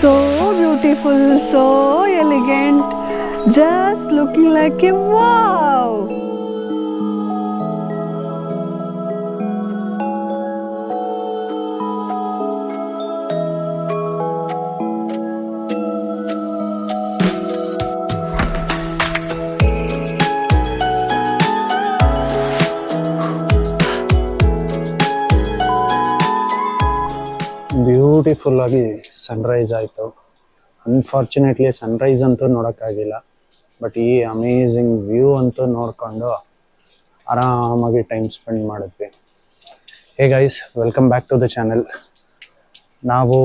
So beautiful, so elegant, just looking like a wow. Beautiful ಆಗಿ sunrise ಆಯಿತು. Unfortunately sunrise ಅಂತೂ ನೋಡೋಕ್ಕಾಗಿಲ್ಲ, but ಈ ಅಮೇಝಿಂಗ್ ವ್ಯೂ ಅಂತೂ ನೋಡಿಕೊಂಡು ಆರಾಮಾಗಿ ಟೈಮ್ ಸ್ಪೆಂಡ್ ಮಾಡಿದ್ವಿ. Hey guys, welcome back to the channel. ನಾವು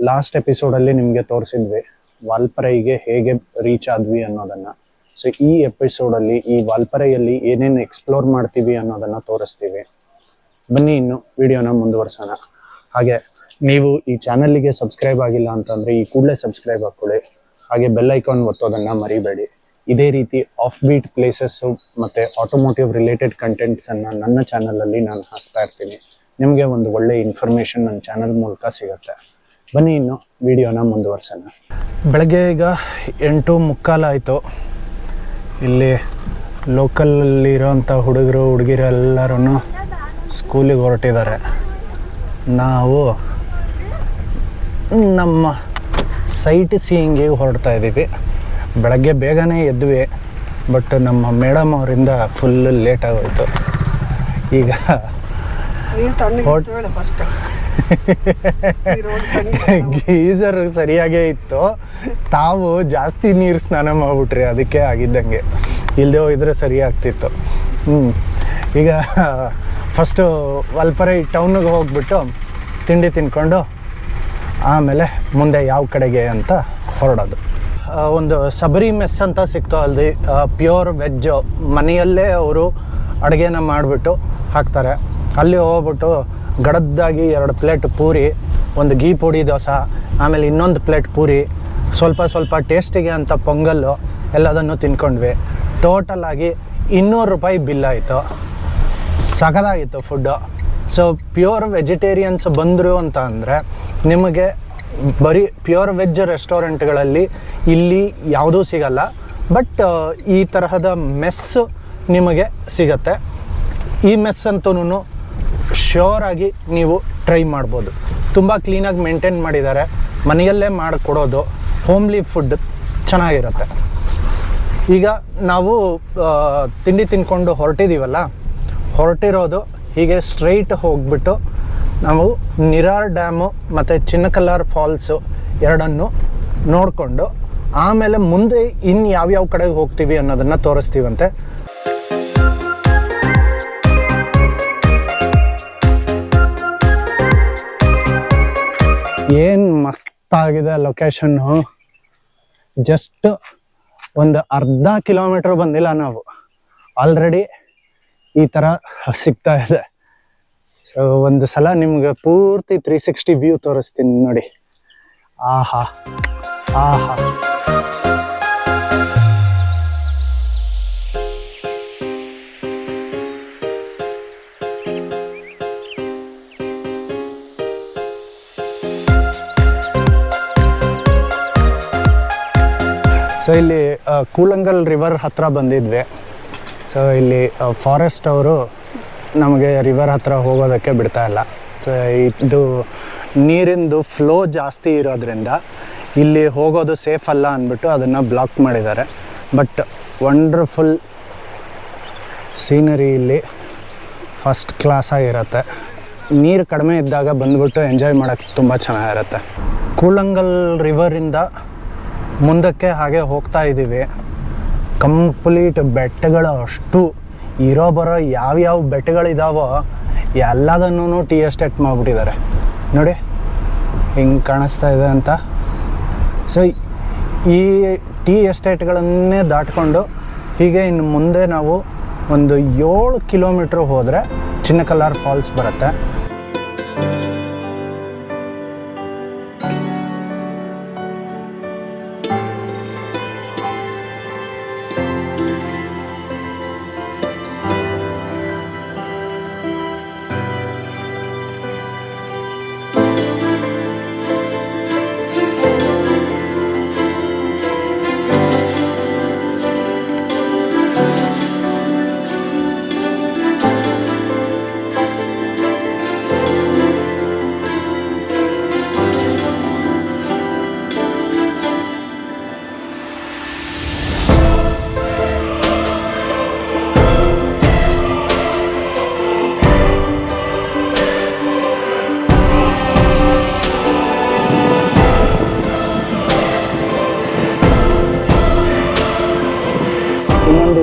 ಲಾಸ್ಟ್ ಎಪಿಸೋಡಲ್ಲಿ ನಿಮಗೆ ತೋರಿಸಿದ್ವಿ ವಾಲ್ಪರೈಗೆ ಹೇಗೆ ರೀಚ್ ಆದ್ವಿ ಅನ್ನೋದನ್ನು. ಸೊ ಈ ಎಪಿಸೋಡಲ್ಲಿ ಈ ವಾಲ್ಪರೈಯಲ್ಲಿ ಏನೇನು ಎಕ್ಸ್ಪ್ಲೋರ್ ಮಾಡ್ತೀವಿ ಅನ್ನೋದನ್ನು ತೋರಿಸ್ತೀವಿ. ಬನ್ನಿ ಇನ್ನು ವಿಡಿಯೋನ ಮುಂದುವರ್ಸೋಣ. ಹಾಗೆ ನೀವು ಈ ಚಾನಲ್ಗೆ ಸಬ್ಸ್ಕ್ರೈಬ್ ಆಗಿಲ್ಲ ಅಂತಂದರೆ ಈ ಕೂಡಲೇ ಸಬ್ಸ್ಕ್ರೈಬ್ ಹಾಕ್ಕೊಳ್ಳಿ. ಹಾಗೆ ಬೆಲ್ ಐಕಾನ್ ಒತ್ತೋದನ್ನು ಮರಿಬೇಡಿ. ಇದೇ ರೀತಿ ಆಫ್ ಬೀಟ್ ಪ್ಲೇಸಸ್ಸು ಮತ್ತು ಆಟೋಮೋಟಿವ್ ರಿಲೇಟೆಡ್ ಕಂಟೆಂಟ್ಸನ್ನು ನನ್ನ ಚಾನಲಲ್ಲಿ ನಾನು ಹಾಕ್ತಾ ಇರ್ತೀನಿ. ನಿಮಗೆ ಒಂದು ಒಳ್ಳೆ ಇನ್ಫಾರ್ಮೇಷನ್ ನನ್ನ ಚಾನಲ್ ಮೂಲಕ ಸಿಗುತ್ತೆ. ಬನ್ನಿ ಇನ್ನು ವಿಡಿಯೋನ ಮುಂದುವರ್ಸೋಣ. ಬೆಳಗ್ಗೆ ಈಗ 8:45 ಆಯಿತು. ಇಲ್ಲಿ ಲೋಕಲಲ್ಲಿರೋಂಥ ಹುಡುಗರು ಹುಡುಗಿರು ಎಲ್ಲರೂ ಸ್ಕೂಲಿಗೆ ಹೊರಟಿದ್ದಾರೆ. ನಾವು ನಮ್ಮ ಸೈಟ್ ಸೀಯಿಂಗಿಗೆ ಹೊರಡ್ತಾ ಇದ್ದೀವಿ. ಬೆಳಗ್ಗೆ ಬೇಗನೆ ಎದ್ವಿ, ಬಟ್ ನಮ್ಮ ಮೇಡಮ್ ಅವರಿಂದ ಫುಲ್ ಲೇಟ್ ಆಗೋಯ್ತು. ಈಗ ಗೀಸರ್ ಸರಿಯಾಗೇ ಇತ್ತು, ತಾವು ಜಾಸ್ತಿ ನೀರು ಸ್ನಾನ ಮಾಡಿಬಿಟ್ರಿ, ಅದಕ್ಕೆ ಆಗಿದ್ದಂಗೆ. ಇಲ್ಲದೆ ಹೋಗಿದ್ರೆ ಸರಿ ಆಗ್ತಿತ್ತು. ಈಗ ಫಸ್ಟು ವಾಲ್ಪರೈ ಟೌನಿಗೆ ಹೋಗ್ಬಿಟ್ಟು ತಿಂಡಿ ತಿನ್ಕೊಂಡು ಆಮೇಲೆ ಮುಂದೆ ಯಾವ ಕಡೆಗೆ ಅಂತ ಹೊರಡೋದು. ಒಂದು ಸಬರಿ ಮೆಸ್ ಅಂತ ಸಿಕ್ತು ಅಲ್ಲಿ, ಪ್ಯೂರ್ ವೆಜ್ಜು, ಮನೆಯಲ್ಲೇ ಅವರು ಅಡುಗೆನ ಮಾಡಿಬಿಟ್ಟು ಹಾಕ್ತಾರೆ. ಅಲ್ಲಿ ಹೋಗ್ಬಿಟ್ಟು ಗಡದ್ದಾಗಿ 2 ಪ್ಲೇಟ್ ಪೂರಿ, ಒಂದು ಗೀ ಪುಡಿ ದೋಸೆ, ಆಮೇಲೆ ಇನ್ನೊಂದು ಪ್ಲೇಟ್ ಪೂರಿ, ಸ್ವಲ್ಪ ಟೇಸ್ಟಿಗೆ ಅಂತ ಪೊಂಗಲ್ಲು ಎಲ್ಲದನ್ನು ತಿನ್ಕೊಂಡ್ವಿ. ಟೋಟಲಾಗಿ 200 ರೂಪಾಯಿ ಬಿಲ್ ಆಯಿತು. ಸಖತ್ತಾಗಿತ್ತು ಫುಡ್ಡು. ಸೊ ಪ್ಯೂರ್ ವೆಜಿಟೇರಿಯನ್ಸ್ ಬಂದರು ಅಂತ ಅಂದರೆ ನಿಮಗೆ ಬರೀ ಪ್ಯೂರ್ ವೆಜ್ ರೆಸ್ಟೋರೆಂಟ್ಗಳಲ್ಲಿ ಇಲ್ಲಿ ಯಾವುದೂ ಸಿಗಲ್ಲ, ಬಟ್ ಈ ತರಹದ ಮೆಸ್ ನಿಮಗೆ ಸಿಗತ್ತೆ. ಈ ಮೆಸ್ ಅಂತೂ ಶ್ಯೂರಾಗಿ ನೀವು ಟ್ರೈ ಮಾಡ್ಬೋದು. ತುಂಬ ಕ್ಲೀನಾಗಿ ಮೇಂಟೈನ್ ಮಾಡಿದ್ದಾರೆ, ಮನೆಯಲ್ಲೇ ಮಾಡಿಕೊಡೋದು, ಹೋಮ್ಲಿ ಫುಡ್ ಚೆನ್ನಾಗಿರುತ್ತೆ. ಈಗ ನಾವು ತಿಂಡಿ ತಿನ್ಕೊಂಡು ಹೊರಟಿರೋದು ಹೀಗೆ ಸ್ಟ್ರೈಟ್ ಹೋಗ್ಬಿಟ್ಟು ನಾವು ನಿರಾರ್ ಡ್ಯಾಮು ಮತ್ತು ಚಿನ್ನಕಲ್ಲಾರ್ ಫಾಲ್ಸು ಎರಡನ್ನು ನೋಡಿಕೊಂಡು ಆಮೇಲೆ ಮುಂದೆ ಇನ್ನು ಯಾವ್ಯಾವ ಕಡೆಗೆ ಹೋಗ್ತೀವಿ ಅನ್ನೋದನ್ನು ತೋರಿಸ್ತೀವಂತೆ. ಏನು ಮಸ್ತಾಗಿದೆ ಲೊಕೇಶನ್ನು. ಜಸ್ಟ್ ಒಂದು ಅರ್ಧ ಕಿಲೋಮೀಟ್ರ್ ಬಂದಿಲ್ಲ ನಾವು, ಆಲ್ರೆಡಿ ಈ ಥರ ಸಿಗ್ತಾ ಇದೆ. ಸೊ ಒಂದು ಸಲ ನಿಮ್ಗೆ ಪೂರ್ತಿ 360 ವ್ಯೂ ತೋರಿಸ್ತೀನಿ ನೋಡಿ. ಆಹಾ ಆಹಾ. ಸೊ ಇಲ್ಲಿ ಕೂಲಂಗಲ್ ರಿವರ್ ಹತ್ರ ಬಂದಿದ್ವಿ. ಸೊ ಇಲ್ಲಿ ಫಾರೆಸ್ಟ್ ಅವರು ನಮಗೆ ರಿವರ್ ಹತ್ರ ಹೋಗೋದಕ್ಕೆ ಬಿಡ್ತಾ ಇಲ್ಲ. ಸೊ ಇದು ನೀರಿಂದು ಫ್ಲೋ ಜಾಸ್ತಿ ಇರೋದ್ರಿಂದ ಇಲ್ಲಿ ಹೋಗೋದು ಸೇಫ್ ಅಲ್ಲ ಅಂದ್ಬಿಟ್ಟು ಅದನ್ನು ಬ್ಲಾಕ್ ಮಾಡಿದ್ದಾರೆ. ಬಟ್ ವಂಡರ್ಫುಲ್ ಸೀನರಿ ಇಲ್ಲಿ ಫಸ್ಟ್ ಕ್ಲಾಸ್ ಆಗಿರುತ್ತೆ. ನೀರು ಕಡಿಮೆ ಇದ್ದಾಗ ಬಂದ್ಬಿಟ್ಟು ಎಂಜಾಯ್ ಮಾಡೋಕ್ಕೆ ತುಂಬ ಚೆನ್ನಾಗಿರುತ್ತೆ. ಕೂಲಂಗಲ್ ರಿವರಿಂದ ಮುಂದಕ್ಕೆ ಹಾಗೆ ಹೋಗ್ತಾ ಇದ್ದೀವಿ. ಕಂಪ್ಲೀಟ್ ಬೆಟ್ಟಗಳು ಅಷ್ಟು ಬರೋ ಯಾವ್ಯಾವ ಬೆಟ್ಟಗಳಿದಾವೋ ಎಲ್ಲದನ್ನೂ ಟೀ ಎಸ್ಟೇಟ್ ಮಾಡಿಬಿಟ್ಟಿದ್ದಾರೆ ನೋಡಿ, ಹಿಂಗೆ ಕಾಣಿಸ್ತಾ ಇದೆ ಅಂತ. ಸೊ ಈ ಟೀ ಎಸ್ಟೇಟ್ಗಳನ್ನೇ ದಾಟ್ಕೊಂಡು ಹೀಗೆ ಇನ್ನು ಮುಂದೆ ನಾವು ಒಂದು 7 ಕಿಲೋಮೀಟ್ರ್ ಹೋದರೆ ಚಿನ್ನಕಲ್ಲಾರ್ ಫಾಲ್ಸ್ ಬರುತ್ತೆ.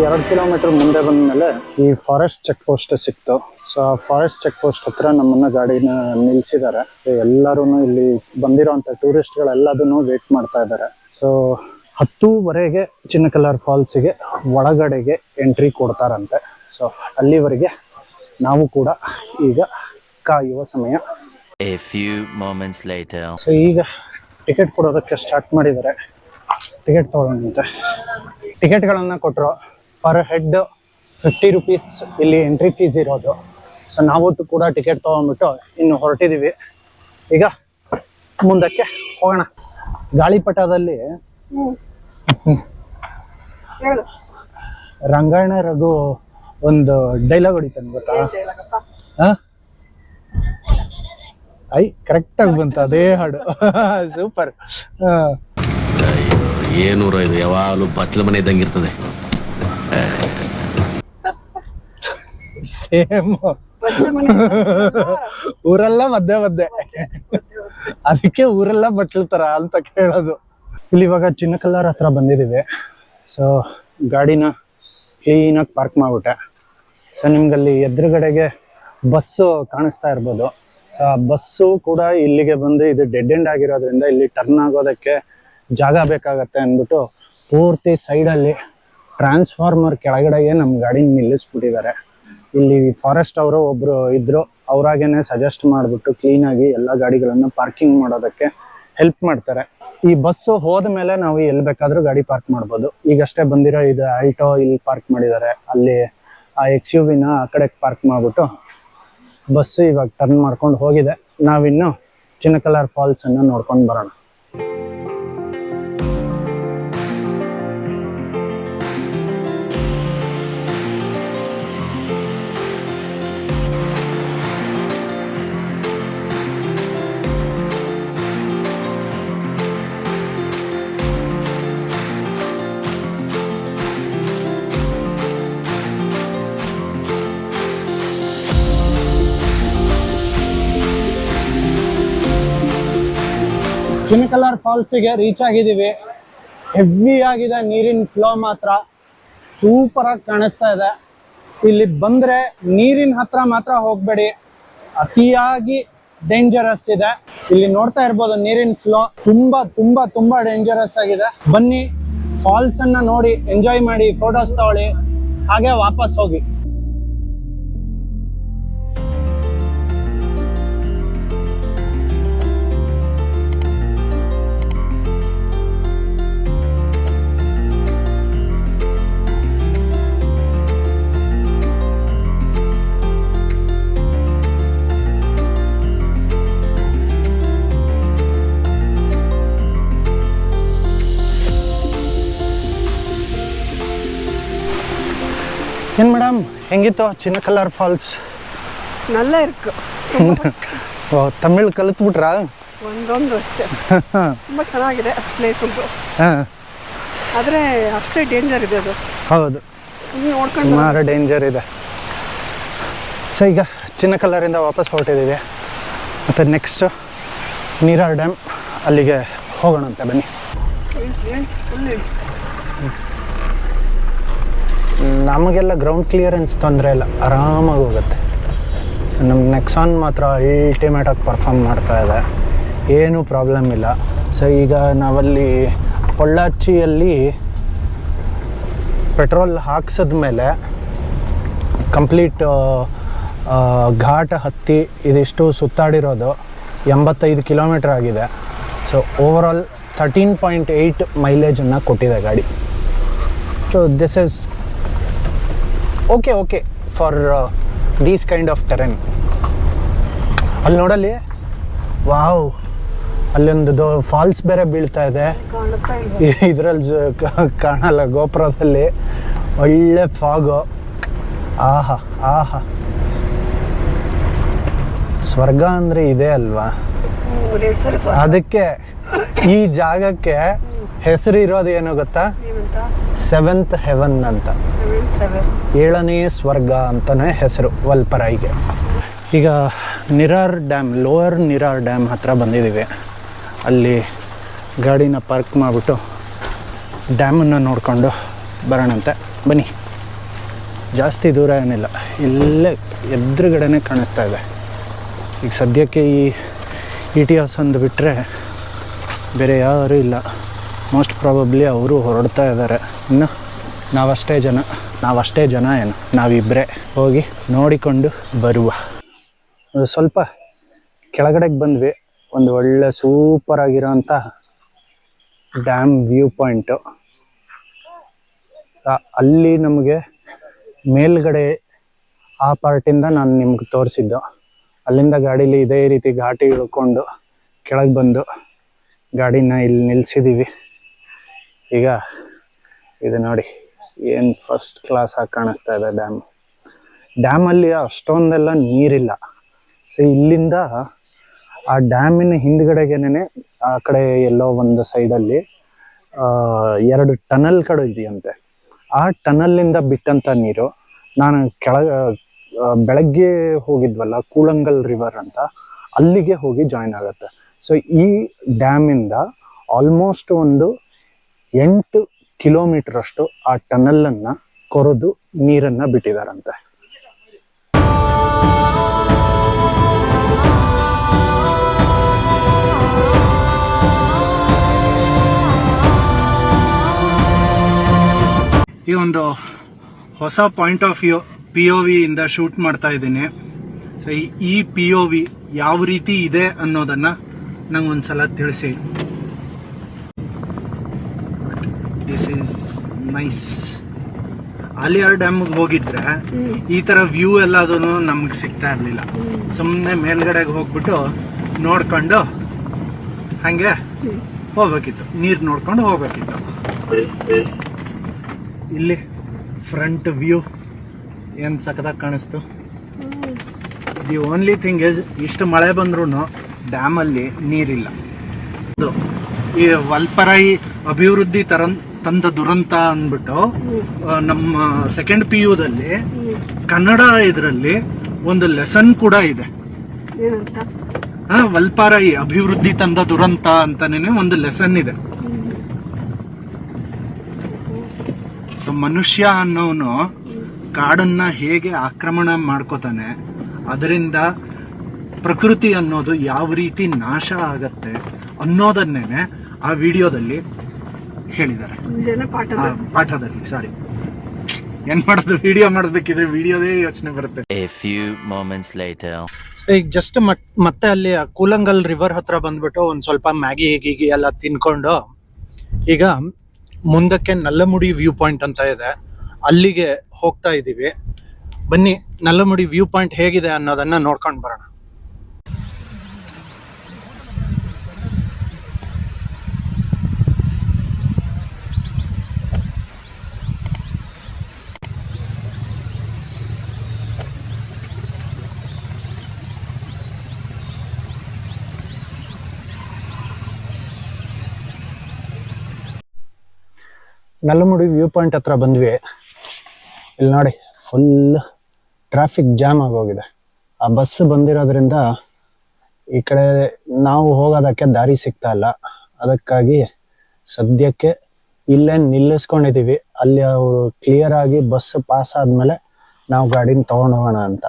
2 ಕಿಲೋಮೀಟರ್ ಮುಂದೆ ಬಂದಮೇಲೆ ಈ ಫಾರೆಸ್ಟ್ ಚೆಕ್ ಪೋಸ್ಟ್ ಸಿಕ್ತು. ಸೊ ಆ ಫಾರೆಸ್ಟ್ ಚೆಕ್ ಪೋಸ್ಟ್ ಹತ್ರ ನಮ್ಮನ್ನ ಗಾಡಿನ ನಿಲ್ಸಿದ್ದಾರೆ. ಎಲ್ಲರೂ ಇಲ್ಲಿ ಬಂದಿರೋಂಥ ಟೂರಿಸ್ಟ್ಗಳೆಲ್ಲದನ್ನು ವೇಟ್ ಮಾಡ್ತಾ ಇದ್ದಾರೆ. ಸೊ 10:00 ಚಿನ್ನಕಲ್ಲಾರ್ ಫಾಲ್ಸಿಗೆ ಒಳಗಡೆಗೆ ಎಂಟ್ರಿ ಕೊಡ್ತಾರಂತೆ. ಸೊ ಅಲ್ಲಿವರೆಗೆ ನಾವು ಕೂಡ ಈಗ ಕಾಯುವ ಸಮಯ. A few moments later. So ಈಗ ಟಿಕೆಟ್ ಕೊಡೋದಕ್ಕೆ ಸ್ಟಾರ್ಟ್ ಮಾಡಿದ್ದಾರೆ. ಟಿಕೆಟ್ ತೊಗೊಳ್ಳೋಣಂತೆ. ಟಿಕೆಟ್ಗಳನ್ನು ಕೊಟ್ಟರು. ಪರ್ ಹೆಡ್ 50 ರೂಪೀಸ್ ಇಲ್ಲಿ ಎಂಟ್ರಿ ಫೀಸ್ ಇರೋದು. ಸೊ ನಾವು ಕೂಡ ಟಿಕೆಟ್ ತೊಗೊಂಡ್ಬಿಟ್ಟು ಇನ್ನು ಹೊರಟಿದ್ದೀವಿ. ಈಗ ಮುಂದಕ್ಕೆ ಹೋಗೋಣ. ಗಾಳಿಪಟದಲ್ಲಿ ರಂಗಾಯಣ ರಘು ಒಂದು ಡೈಲಾಗ್ ಹೊಡಿತಾನೆ ಗೊತ್ತಾ? ಐ ಕರೆಕ್ಟಾಗಿ ಬಂತು ಅದೇ ಹಾಡು. ಸೂಪರ್. ಏನೂರ ಇದು ಯಾವಾಗಲೂ ಬಚ್ಚಲ ಮನೆ ಇದ್ದಂಗೆ ಇರ್ತದೆ. ಸೇಮ್ ಊರೆಲ್ಲ ಮಧ್ಯೆ ಅದಕ್ಕೆ ಊರೆಲ್ಲ ಬಟ್ಲುತ್ತರ ಅಂತ ಕೇಳೋದು. ಇಲ್ಲಿ ಇವಾಗ ಚಿನ್ನಕಲ್ಲಾರ್ ಹತ್ರ ಬಂದಿದ್ದೀವಿ. ಸೊ ಗಾಡಿನ ಕ್ಲೀನಾಗಿ ಪಾರ್ಕ್ ಮಾಡ್ಬಿಟ್ಟೆ. ಸೊ ನಿಮ್ಗಲ್ಲಿ ಎದುರುಗಡೆಗೆ ಬಸ್ಸು ಕಾಣಿಸ್ತಾ ಇರ್ಬೋದು. ಸೊ ಆ ಬಸ್ಸು ಕೂಡ ಇಲ್ಲಿಗೆ ಬಂದು ಇದು ಡೆಡ್ ಎಂಡ್ ಆಗಿರೋದ್ರಿಂದ ಇಲ್ಲಿ ಟರ್ನ್ ಆಗೋದಕ್ಕೆ ಜಾಗ ಬೇಕಾಗತ್ತೆ ಅಂದ್ಬಿಟ್ಟು ಪೂರ್ತಿ ಸೈಡಲ್ಲಿ ಟ್ರಾನ್ಸ್ಫಾರ್ಮರ್ ಕೆಳಗಡೆಗೆ ನಮ್ಮ ಗಾಡಿ ನಿಲ್ಲಿಸ್ಬಿಟ್ಟಿದ್ದಾರೆ. ಇಲ್ಲಿ ಫಾರೆಸ್ಟ್ ಅವರು ಒಬ್ರು ಇದ್ರು, ಅವರಾಗೇನೆ ಸಜೆಸ್ಟ್ ಮಾಡಿಬಿಟ್ಟು ಕ್ಲೀನಾಗಿ ಎಲ್ಲ ಗಾಡಿಗಳನ್ನು ಪಾರ್ಕಿಂಗ್ ಮಾಡೋದಕ್ಕೆ ಹೆಲ್ಪ್ ಮಾಡ್ತಾರೆ. ಈ ಬಸ್ಸು ಹೋದ ಮೇಲೆ ನಾವು ಎಲ್ಲಿ ಬೇಕಾದರೂ ಗಾಡಿ ಪಾರ್ಕ್ ಮಾಡ್ಬೋದು. ಈಗಷ್ಟೇ ಬಂದಿರೋ ಇದು ಆಲ್ಟೋ ಇಲ್ಲಿ ಪಾರ್ಕ್ ಮಾಡಿದ್ದಾರೆ. ಅಲ್ಲಿ ಆ XUV-ನ ಆ ಕಡೆ ಪಾರ್ಕ್ ಮಾಡಿಬಿಟ್ಟು ಬಸ್ಸು ಇವಾಗ ಟರ್ನ್ ಮಾಡ್ಕೊಂಡು ಹೋಗಿದೆ. ನಾವಿನ್ನು ಚಿನ್ನಕಲ್ಲಾರ್ ಫಾಲ್ಸನ್ನು ನೋಡ್ಕೊಂಡು ಬರೋಣ. ಚಿನ್ನಕಲ್ಲಾರ್ ಫಾಲ್ಸಿಗೆ ರೀಚ್ ಆಗಿದ್ದೀವಿ. ಹೆವಿ ಆಗಿದೆ ನೀರಿನ ಫ್ಲೋ, ಮಾತ್ರ ಸೂಪರ್ ಆಗಿ ಕಾಣಿಸ್ತಾ ಇದೆ. ಇಲ್ಲಿ ಬಂದ್ರೆ ನೀರಿನ ಹತ್ರ ಮಾತ್ರ ಹೋಗ್ಬೇಡಿ, ಅತಿಯಾಗಿ ಡೇಂಜರಸ್ ಇದೆ. ಇಲ್ಲಿ ನೋಡ್ತಾ ಇರ್ಬೋದು ನೀರಿನ ಫ್ಲೋ ತುಂಬಾ ತುಂಬಾ ತುಂಬಾ ಡೇಂಜರಸ್ ಆಗಿದೆ. ಬನ್ನಿ ಫಾಲ್ಸ್ ಅನ್ನ ನೋಡಿ ಎಂಜಾಯ್ ಮಾಡಿ, ಫೋಟೋಸ್ ತಗೊಳ್ಳಿ, ಹಾಗೆ ವಾಪಸ್ ಹೋಗಿ. ಏನು ಮೇಡಮ್, ಹೆಂಗಿತ್ತು ಚಿನ್ನಕಲ್ಲಾರ್ ಫಾಲ್ಸ್? நல்லா இருக்கு. ಓ, ತಮಿಳ್ ಕಲಿತ್ಬಿಟ್ರಾ? ಒಂದೊಂದು ಅಷ್ಟೇ. ತುಂಬ ಚೆನ್ನಾಗಿದೆ ಪ್ಲೇಸ್ ಉಂಟು, ಆದರೆ ಅಷ್ಟೇ ಡೇಂಜರ್ ಇದೆ ಅದು. ಹೌದು, ಸುಮಾರು ಡೇಂಜರ್ ಇದೆ. ಸೊ ಈಗ ಚಿನ್ನಕಲ್ಲಾರಿಂದ ವಾಪಸ್ ಹೊರಟಿದ್ದೀವಿ. ಮತ್ತು ನೆಕ್ಸ್ಟು ನೀರಾರ್ ಡ್ಯಾಮ್, ಅಲ್ಲಿಗೆ ಹೋಗೋಣಂತೆ. ಬನ್ನಿ. ನಮಗೆಲ್ಲ ಗ್ರೌಂಡ್ ಕ್ಲಿಯರೆನ್ಸ್ ತೊಂದರೆ ಇಲ್ಲ, ಆರಾಮಾಗಿ ಹೋಗುತ್ತೆ. ಸೊ ನಮ್ಮ ನೆಕ್ಸಾನ್ ಮಾತ್ರ ಅಲ್ಟಿಮೇಟಾಗಿ ಪರ್ಫಾರ್ಮ್ ಮಾಡ್ತಾ ಇದೆ, ಏನೂ ಪ್ರಾಬ್ಲಮ್ ಇಲ್ಲ. ಸೊ ಈಗ ನಾವಲ್ಲಿ ಪೊಳ್ಳಾಚಿಯಲ್ಲಿ ಪೆಟ್ರೋಲ್ ಹಾಕ್ಸಿದ್ಮೇಲೆ ಕಂಪ್ಲೀಟ್ ಘಾಟ್ ಹತ್ತಿ ಇದಿಷ್ಟು ಸುತ್ತಾಡಿರೋದು 85 ಕಿಲೋಮೀಟ್ರ್ ಆಗಿದೆ. ಸೊ ಓವರಾಲ್ 13.8 ಮೈಲೇಜನ್ನು ಕೊಟ್ಟಿದೆ ಗಾಡಿ. So this is okay for these kind of Terrain. ಅಲ್ಲಿ ನೋಡಲ್ಲಿ, ವಾವ್, ಅಲ್ಲೊಂದು ಫಾಲ್ಸ್ ಬೇರೆ ಬೀಳ್ತಾ ಇದೆ. ಇದರಲ್ಲಿ ಕಾಣಲ್ಲ, ಗೋಪುರದಲ್ಲಿ ಒಳ್ಳೆ ಫಾಗು. ಆಹಾ ಆಹಾ, ಸ್ವರ್ಗ ಅಂದರೆ ಇದೆ ಅಲ್ವಾ? ಅದಕ್ಕೆ ಈ ಜಾಗಕ್ಕೆ ಹೆಸರು ಇರೋದು ಏನು ಗೊತ್ತಾ? 7th ಹೆವನ್ ಅಂತ, 7ನೇ ಸ್ವರ್ಗ ಅಂತಾನೆ ಹೆಸರು ವಲ್ಪರಾಯಿಗೆ. ಈಗ Nirar dam, lower Nirar dam ಹತ್ರ ಬಂದಿದ್ದೀವಿ. ಅಲ್ಲಿ ಗಾಡಿನ ಪಾರ್ಕ್ ಮಾಡಿಬಿಟ್ಟು ಡ್ಯಾಮನ್ನು ನೋಡಿಕೊಂಡು ಬರೋಣಂತೆ. ಬನ್ನಿ. ಜಾಸ್ತಿ ದೂರ ಏನಿಲ್ಲ, ಇಲ್ಲೇ ಎದುರುಗಡೆನೇ ಕಾಣಿಸ್ತಾ ಇದೆ. ಈಗ ಸದ್ಯಕ್ಕೆ ಈ ಇಟಿಯಾಸ್ ಒಂದು ಬಿಟ್ಟರೆ ಬೇರೆ ಯಾರೂ ಇಲ್ಲ. ಮೋಸ್ಟ್ ಪ್ರಾಬಬ್ಲಿ ಅವರು ಹೊರಡ್ತಾ ಇದ್ದಾರೆ. ಇನ್ನು ನಾವಷ್ಟೇ ಜನ ಏನು, ನಾವಿಬ್ಬರೇ ಹೋಗಿ ನೋಡಿಕೊಂಡು ಬರುವ. ಸ್ವಲ್ಪ ಕೆಳಗಡೆಗೆ ಬಂದ್ವಿ. ಒಂದು ಒಳ್ಳೆ ಸೂಪರ್ ಆಗಿರೋಂಥ ಡ್ಯಾಮ್ ವ್ಯೂ ಪಾಯಿಂಟು. ಅಲ್ಲಿ ನಮಗೆ ಮೇಲ್ಗಡೆ ಆ ಪಾರ್ಟಿಂದ ನಾನು ನಿಮ್ಗೆ ತೋರಿಸಿದ್ದು. ಅಲ್ಲಿಂದ ಗಾಡೀಲಿ ಇದೇ ರೀತಿ ಘಾಟಿ ಇಳ್ಕೊಂಡು ಕೆಳಗೆ ಬಂದು ಗಾಡಿನ ಇಲ್ಲಿ ನಿಲ್ಲಿಸಿದ್ದೀವಿ. ಈಗ ಇದು ನೋಡಿ ಏನು ಫಸ್ಟ್ ಕ್ಲಾಸ್ ಆಗಿ ಕಾಣಿಸ್ತಾ ಇದೆ ಡ್ಯಾಮಲ್ಲಿ ಅಷ್ಟೊಂದೆಲ್ಲ ನೀರಿಲ್ಲ. ಸೊ ಇಲ್ಲಿಂದ ಆ ಡ್ಯಾಮಿನ ಹಿಂದ್ಗಡೆಗೇನೆ ಆ ಕಡೆ ಎಲ್ಲೋ ಒಂದು ಸೈಡಲ್ಲಿ 2 ಟನಲ್ಗಳು ಇದೆಯಂತೆ. ಆ ಟನಲ್ಲಿಂದ ಬಿಟ್ಟಂಥ ನೀರು ನಾನು ಬೆಳಗ್ಗೆ ಹೋಗಿದ್ವಲ್ಲ ಕೂಳಂಗಲ್ ರಿವರ್ ಅಂತ, ಅಲ್ಲಿಗೆ ಹೋಗಿ ಜಾಯಿನ್ ಆಗುತ್ತೆ. ಸೊ ಈ ಡ್ಯಾಮಿಂದ ಆಲ್ಮೋಸ್ಟ್ ಒಂದು 8 ಕಿಲೋಮೀಟರ್ ಅಷ್ಟು ಆ ಟನಲನ್ನು ಕೊರೆದು ನೀರನ್ನು ಬಿಟ್ಟಿದಾರಂತೆ. ಈ ಒಂದು ಹೊಸ ಪಾಯಿಂಟ್ ಆಫ್ ವ್ಯೂ POV ಇಂದ ಶೂಟ್ ಮಾಡ್ತಾ ಇದ್ದೀನಿ. ಸೊ ಈ POV ಯಾವ ರೀತಿ ಇದೆ ಅನ್ನೋದನ್ನ ನಂಗೆ ಒಂದ್ಸಲ ತಿಳಿಸಿ. This is nice. ಆಲಿಯಾರ್ ಡ್ಯಾಮ್ಗೆ ಹೋಗಿದ್ರೆ ಈ ತರ ವ್ಯೂ ಎಲ್ಲದೂ ನಮ್ಗೆ ಸಿಗ್ತಾ ಇರಲಿಲ್ಲ. ಸುಮ್ಮನೆ ಮೇಲ್ಗಡೆಗೆ ಹೋಗ್ಬಿಟ್ಟು ನೋಡ್ಕೊಂಡು ಹಂಗೆ ಹೋಗ್ಬೇಕಿತ್ತು, ನೀರು ನೋಡ್ಕೊಂಡು ಹೋಗ್ಬೇಕಿತ್ತು. ಇಲ್ಲಿ ಫ್ರಂಟ್ ವ್ಯೂ ಏನು ಸಖತ್ತಾಗಿ ಕಾಣಿಸ್ತು. ದಿ ಓನ್ಲಿ ಥಿಂಗ್ ಇಸ್ ಇಷ್ಟು ಮಳೆ ಬಂದ್ರೂ ಡ್ಯಾಮಲ್ಲಿ ನೀರಿಲ್ಲ. ಈ ವಲ್ಪರಾಯಿ ಅಭಿವೃದ್ಧಿ ತಂದ ದುರಂತ ಅಂದ್ಬಿಟ್ಟು ನಮ್ಮ ಸೆಕೆಂಡ್ PUದಲ್ಲಿ ಕನ್ನಡ ಇದರಲ್ಲಿ ಒಂದು ಲೆಸನ್ ಕೂಡ ಇದೆ. ವಲ್ಪರಾಯಿ ಅಭಿವೃದ್ಧಿ ತಂದ ದುರಂತ ಅಂತಾನೆ ಒಂದು ಲೆಸನ್ ಇದೆ. ಸೊ ಮನುಷ್ಯ ಅನ್ನೋನು ಕಾಡನ್ನ ಹೇಗೆ ಆಕ್ರಮಣ ಮಾಡ್ಕೋತಾನೆ, ಅದರಿಂದ ಪ್ರಕೃತಿ ಅನ್ನೋದು ಯಾವ ರೀತಿ ನಾಶ ಆಗತ್ತೆ ಅನ್ನೋದನ್ನೇನೆ ಆ ವಿಡಿಯೋದಲ್ಲಿ ಹೇಳಿದ್ದಾರೆ. ಪಾಠದಲ್ಲಿ ಸಾರಿ ಏನ್ ಮಾಡೋದು, ವಿಡಿಯೋ ಮಾಡಬೇಕಿದ್ರೆ ವಿಡಿಯೋದೇ ಯೋಚನೆ ಬರುತ್ತೆ. A few moments later. ಈಗ ಜಸ್ಟ್ ಮತ್ತೆ ಅಲ್ಲಿ ಕೂಲಂಗಲ್ ರಿವರ್ ಹತ್ರ ಬಂದ್ಬಿಟ್ಟು ಒಂದ್ ಸ್ವಲ್ಪ ಮ್ಯಾಗಿ ಗೀಗಿ ಎಲ್ಲ ತಿನ್ಕೊಂಡು ಈಗ ಮುಂದಕ್ಕೆ ನಲ್ಲಮುಡಿ ವ್ಯೂ ಪಾಯಿಂಟ್ ಅಂತ ಇದೆ, ಅಲ್ಲಿಗೆ ಹೋಗ್ತಾ ಇದ್ದೀವಿ. ಬನ್ನಿ ನಲ್ಲಮುಡಿ ವ್ಯೂ ಪಾಯಿಂಟ್ ಹೇಗಿದೆ ಅನ್ನೋದನ್ನ ನೋಡ್ಕೊಂಡು ಬರೋಣ. ನಲ್ಲಮುಡಿ ವ್ಯೂ ಪಾಯಿಂಟ್ ಹತ್ರ ಬಂದ್ವಿ. ಇಲ್ಲಿ ನೋಡಿ ಫುಲ್ ಟ್ರಾಫಿಕ್ ಜಾಮ್ ಆಗೋಗಿದೆ. ಆ ಬಸ್ ಬಂದಿರೋದ್ರಿಂದ ಈ ಕಡೆ ನಾವು ಹೋಗೋದಕ್ಕೆ ದಾರಿ ಸಿಗ್ತಾ ಇಲ್ಲ. ಅದಕ್ಕಾಗಿ ಸದ್ಯಕ್ಕೆ ಇಲ್ಲೇ ನಿಲ್ಲಿಸ್ಕೊಂಡಿದ್ದೀವಿ. ಅಲ್ಲಿ ಅವರು ಕ್ಲಿಯರ್ ಆಗಿ ಬಸ್ ಪಾಸ್ ಆದ್ಮೇಲೆ ನಾವು ಗಾಡಿನ ತಗೊಂಡು ಹೋಗೋಣ ಅಂತ.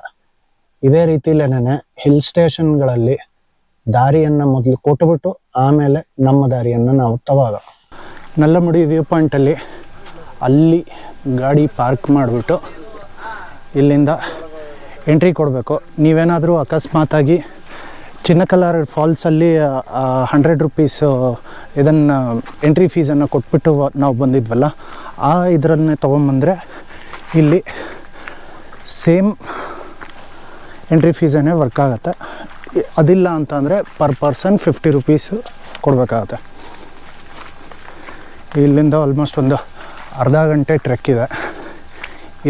ಇದೇ ರೀತಿಲೇನೆ ಹಿಲ್ ಸ್ಟೇಷನ್ಗಳಲ್ಲಿ ದಾರಿಯನ್ನ ಮೊದಲು ಕೊಟ್ಟುಬಿಟ್ಟು ಆಮೇಲೆ ನಮ್ಮ ದಾರಿಯನ್ನು ನಾವು ತಗೋದು. ನಲ್ಲಮುಡಿ ವ್ಯೂ ಪಾಯಿಂಟಲ್ಲಿ ಅಲ್ಲಿ ಗಾಡಿ ಪಾರ್ಕ್ ಮಾಡಿಬಿಟ್ಟು ಇಲ್ಲಿಂದ ಎಂಟ್ರಿ ಕೊಡಬೇಕು. ನೀವೇನಾದರೂ ಅಕಸ್ಮಾತಾಗಿ ಚಿನ್ನಕಲ್ಲಾರ್ ಫಾಲ್ಸಲ್ಲಿ 100 ರೂಪೀಸು ಇದನ್ನು ಎಂಟ್ರಿ ಫೀಸನ್ನು ಕೊಟ್ಬಿಟ್ಟು ನಾವು ಬಂದಿದ್ವಲ್ಲ, ಆ ಇದರನ್ನೇ ತೊಗೊಂಬಂದರೆ ಇಲ್ಲಿ ಸೇಮ್ ಎಂಟ್ರಿ ಫೀಸನ್ನೇ ವರ್ಕ್ ಆಗುತ್ತೆ. ಅದಿಲ್ಲ ಅಂತಂದರೆ ಪರ್ ಪರ್ಸನ್ 50 ರೂಪೀಸು ಕೊಡಬೇಕಾಗತ್ತೆ. ಇಲ್ಲಿಂದ ಆಲ್ಮೋಸ್ಟ್ ಒಂದು ಅರ್ಧ ಗಂಟೆ ಟ್ರೆಕ್ ಇದೆ.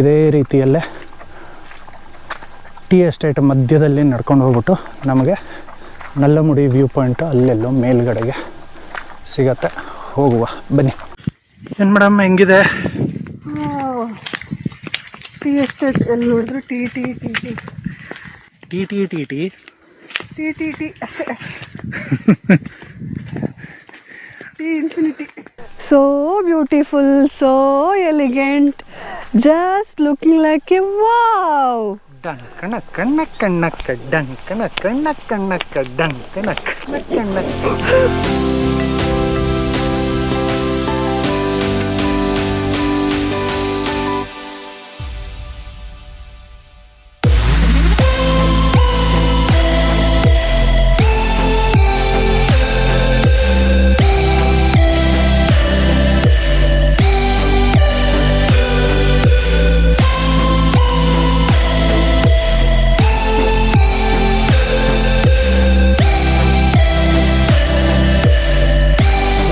ಇದೇ ರೀತಿಯಲ್ಲೇ ಟೀ ಎಸ್ಟೇಟ್ ಮಧ್ಯದಲ್ಲಿ ನಡ್ಕೊಂಡು ಹೋಗ್ಬಿಟ್ಟು ನಮಗೆ ನಲ್ಲಮುಡಿ ವ್ಯೂ ಪಾಯಿಂಟು ಅಲ್ಲೆಲ್ಲೋ ಮೇಲ್ಗಡೆಗೆ ಸಿಗತ್ತೆ. ಹೋಗುವ ಬನ್ನಿ. ಏನು ಮೇಡಮ್ ಹೆಂಗಿದೆ? ಟೀ ಎಸ್ಟೇಟ್ ಎಲ್ಲಿ ನೋಡಿದ್ರು tea tea tea tea tea tea tea tea tea tea tea ಅಷ್ಟೇ. Tea infinity. So beautiful, so elegant, just looking like a wow. ಕಣ್ಣ ಕಣ್ಣ ಕಣ್ಣಕ್ಕ ಡಂಗ್ ಕಣ್ಣ ಕಣ್ಣ ಕಣ್ಣಕ್ಕ ಡಂಗ್ ಕಣ್ಣ ಕಣ್ಣ ಕಣ್ಣ.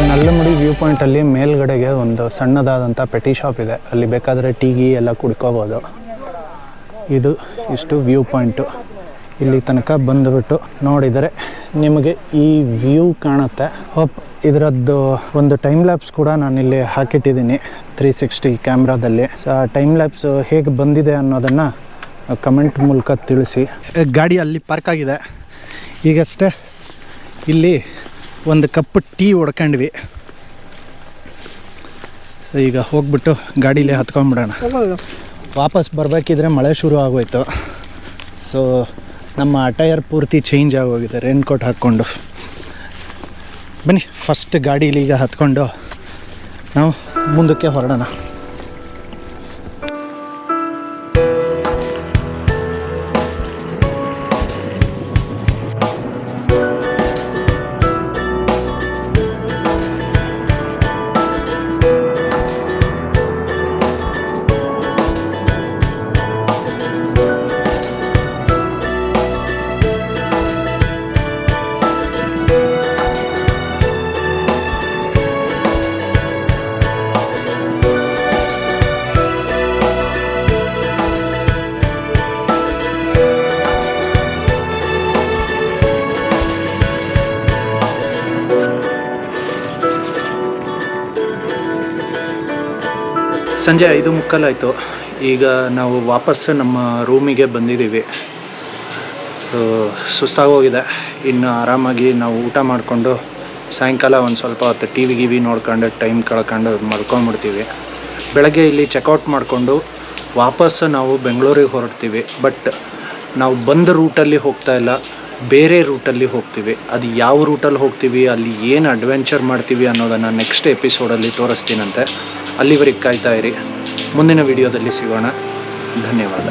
ನಲ್ಲಮಡಿ ವ್ಯೂ ಪಾಯಿಂಟಲ್ಲಿ ಮೇಲ್ಗಡೆಗೆ ಒಂದು ಸಣ್ಣದಾದಂಥ ಪೆಟಿ ಶಾಪ್ ಇದೆ. ಅಲ್ಲಿ ಬೇಕಾದರೆ ಟೀ ಎಲ್ಲ ಕುಡ್ಕೋಬೋದು. ಇದು ಇಷ್ಟು ವ್ಯೂ ಪಾಯಿಂಟು. ಇಲ್ಲಿ ತನಕ ಬಂದುಬಿಟ್ಟು ನೋಡಿದರೆ ನಿಮಗೆ ಈ ವ್ಯೂ ಕಾಣುತ್ತೆ. ಹೋಪ್ ಇದರದ್ದು ಒಂದು ಟೈಮ್ ಲ್ಯಾಪ್ಸ್ ಕೂಡ ನಾನಿಲ್ಲಿ ಹಾಕಿಟ್ಟಿದ್ದೀನಿ 360 ಕ್ಯಾಮ್ರಾದಲ್ಲಿ. ಟೈಮ್ ಲ್ಯಾಪ್ಸ್ ಹೇಗೆ ಬಂದಿದೆ ಅನ್ನೋದನ್ನು ಕಮೆಂಟ್ ಮೂಲಕ ತಿಳಿಸಿ. ಗಾಡಿ ಅಲ್ಲಿ ಪಾರ್ಕ್ ಆಗಿದೆ. ಈಗಷ್ಟೇ ಇಲ್ಲಿ ಒಂದು ಕಪ್ ಟೀ ಹೊಡ್ಕೊಂಡ್ವಿ. ಸೊ ಈಗ ಹೋಗ್ಬಿಟ್ಟು ಗಾಡೀಲಿ ಹತ್ಕೊಂಡ್ಬಿಡೋಣ. ವಾಪಸ್ ಬರಬೇಕಿದ್ರೆ ಮಳೆ ಶುರು ಆಗೋಯ್ತು. ಸೊ ನಮ್ಮ ಅಟೈರ್ ಪೂರ್ತಿ ಚೇಂಜ್ ಆಗೋಗಿದೆ ರೈನ್ ಕೋಟ್ ಹಾಕ್ಕೊಂಡು. ಬನ್ನಿ ಫಸ್ಟ್ ಗಾಡೀಲಿ ಈಗ ಹತ್ಕೊಂಡು ನಾವು ಮುಂದಕ್ಕೆ ಹೊರಡೋಣ. ಸಂಜೆ 5:15 ಆಯಿತು. ಈಗ ನಾವು ವಾಪಸ್ ನಮ್ಮ ರೂಮಿಗೆ ಬಂದಿದ್ದೀವಿ. ಸುಸ್ತಾಗೋಗಿದೆ. ಇನ್ನು ಆರಾಮಾಗಿ ನಾವು ಊಟ ಮಾಡಿಕೊಂಡು ಸಾಯಂಕಾಲ ಒಂದು ಸ್ವಲ್ಪ ಹೊತ್ತು ಟಿ ವಿ ನೋಡ್ಕೊಂಡು ಟೈಮ್ ಕಳ್ಕೊಂಡು ಮಲ್ಕೊಂಡ್ಬಿಡ್ತೀವಿ. ಬೆಳಗ್ಗೆ ಇಲ್ಲಿ ಚೆಕ್ಔಟ್ ಮಾಡಿಕೊಂಡು ವಾಪಸ್ ನಾವು ಬೆಂಗಳೂರಿಗೆ ಹೊರಡ್ತೀವಿ. ಬಟ್ ನಾವು ಬಂದ ರೂಟಲ್ಲಿ ಹೋಗ್ತಾ ಇಲ್ಲ, ಬೇರೆ ರೂಟಲ್ಲಿ ಹೋಗ್ತೀವಿ. ಅದು ಯಾವ ರೂಟಲ್ಲಿ ಹೋಗ್ತೀವಿ, ಅಲ್ಲಿ ಏನು ಅಡ್ವೆಂಚರ್ ಮಾಡ್ತೀವಿ ಅನ್ನೋದನ್ನು ನೆಕ್ಸ್ಟ್ ಎಪಿಸೋಡಲ್ಲಿ ತೋರಿಸ್ತೀನಂತೆ. ಅಲ್ಲಿವರೆಗೆ ಕಾಯ್ತಾ ಇರಿ. ಮುಂದಿನ ವಿಡಿಯೋದಲ್ಲಿ ಸಿಗೋಣ. ಧನ್ಯವಾದ.